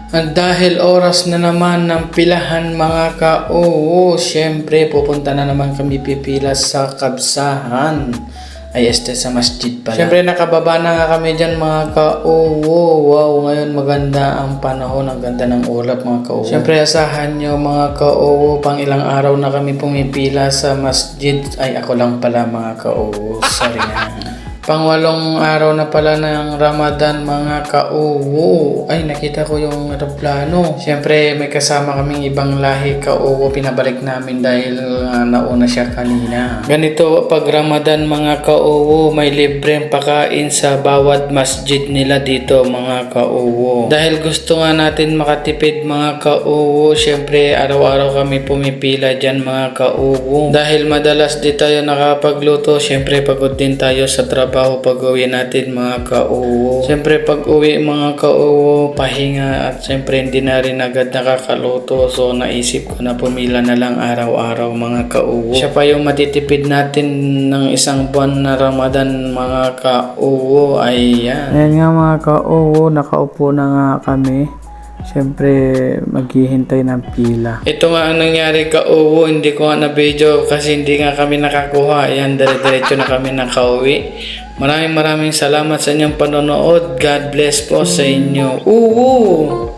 At dahil oras na naman ng pilahan mga ka-oo, syempre pupunta na naman kami pipila sa kabsahan. Ay, sa masjid pala. Syempre nakababa na nga kami dyan mga ka-oo. Wow, ngayon maganda ang panahon, ang ganda ng ulap mga ka-oo. Syempre asahan nyo mga ka-oo, pang ilang araw na kami pumipila sa masjid. Ay, ako lang pala mga ka-oo. Sorry na. Pangwalong araw na pala ng Ramadan mga ka-oo. Ay, nakita ko yung aeroplano. Siyempre, may kasama kaming ibang lahi ka-oo. Pinabalik namin dahil nauna siya kanina. Ganito, pag Ramadan mga ka-oo, may libreng pakain sa bawat masjid nila dito mga ka-oo. Dahil gusto nga natin makatipid mga ka-oo, siyempre, araw-araw kami pumipila dyan mga ka-oo. Dahil madalas di tayo nakapagluto, siyempre, pagod din tayo sa trabaho pag uwi natin mga ka-oo. Siyempre pag uwi mga ka-oo, pahinga at siyempre hindi na rin agad nakakaluto. So naisip ko na pumila na lang araw-araw mga ka-oo. Siya pa yung matitipid natin ng isang buwan na Ramadan mga ka-oo. Ayan. Ayan nga mga ka-oo, nakaupo na nga kami. Siyempre, maghihintay ng pila. Ito nga ang nangyari ka-oo, hindi ko nga na-video kasi hindi nga kami nakakuha. Ayan, dire-diretso na kami nakauwi. Maraming salamat sa inyong panonood. God bless po sa inyo. Oo!